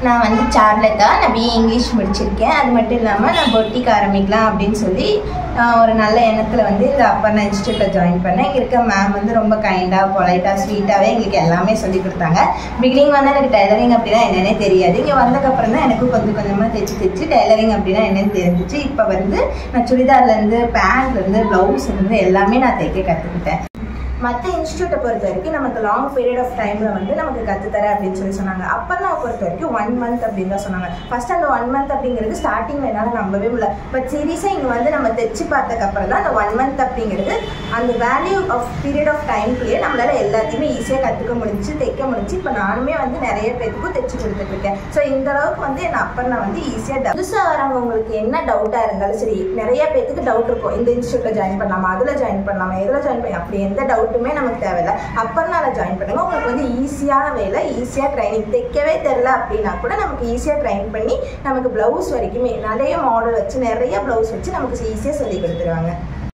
நான் வந்து சார்லட்டா, நான் பிஏ இங்கிலீஷ் முடிச்சிருக்கேன். அது மட்டும் இல்லாமல் நான் பொட்டிக் ஆரம்பிக்கலாம் அப்படின்னு சொல்லி ஒரு நல்ல எண்ணத்தில் வந்து இந்த அப்பர்ணா இன்ஸ்டியூட்டில் ஜாயின் பண்ணேன். இங்கே இருக்க மேம் வந்து ரொம்ப கைண்டாக, பொலைட்டாக, ஸ்வீட்டாகவே எங்களுக்கு எல்லாமே சொல்லி கொடுத்தாங்க. பிகினிங் வந்து எனக்கு டெய்லரிங் அப்படின்னா என்னென்னே தெரியாது. இங்கே வந்ததுக்கப்புறம் தான் எனக்கு கொஞ்சம் கொஞ்சமாக தைச்சு டெய்லரிங் அப்படின்னா என்னென்னு தெரிஞ்சிச்சு. இப்போ வந்து நான் சுடிதார்லேருந்து, பேண்ட்லேருந்து, ப்ளவுஸ்லேருந்து எல்லாமே நான் தைக்க கற்றுக்கிட்டேன். மற்ற இன்ஸ்டியூட்டை பொறுத்த வரைக்கும் நமக்கு லாங் பீரியட் ஆஃப் டைமில் வந்து நமக்கு கற்றுத்தரேன் அப்படின்னு சொல்லி சொன்னாங்க. அப்பர்ணா பொறுத்த வரைக்கும் 1 month அப்படின்னு தான் சொன்னாங்க. ஃபஸ்ட் அந்த 1 month அப்படிங்கிறது ஸ்டார்டிங்கில் என்னால் நம்பவே முடியல. பட் சீரியஸாக இங்கே வந்து நம்ம தைச்சு பார்த்ததுக்கப்புறம் தான் அந்த 1 month அப்படிங்கிறது அந்த வேல்யூ ஆஃப் பீரியட் ஆஃப் டைம்லேயே நம்மளால் எல்லாத்தையுமே ஈஸியாக கற்றுக்க முடிஞ்சு, தைக்க முடிஞ்சு. இப்போ நானுமே வந்து நிறைய பேருக்கும் தைச்சு கொடுத்துட்ருக்கேன். ஸோ இந்த அளவுக்கு வந்து என் அப்பர்ணா வந்து ஈஸியாக புதுசாக வரவங்களுக்கு என்ன டவுட்டாக இருந்தாலும் சரி, நிறைய பேருக்கு டவுட் இருக்கும். இந்த இன்ஸ்டியூட்டில் ஜாயின் பண்ணலாமா, அதில் ஜாயின் பண்ணலாமா, எதில் ஜாயின் பண்ணி, அப்படி எந்த டவுட் நமக்கு தேவையில்லை. அப்பர்ணால ஜாயின் பண்ணுங்க. உங்களுக்கு வந்து ஈஸியான வேலை, ஈஸியாக ட்ரைனிங். தைக்கவே தெரியல அப்படின்னா கூட நமக்கு ஈஸியாக ட்ரைன் பண்ணி நமக்கு ப்ளவுஸ் வரைக்குமே நிறைய மாடல் வச்சு, நிறைய ப்ளவுஸ் வச்சு நமக்கு ஈஸியாக சொல்லி கொடுத்துருவாங்க.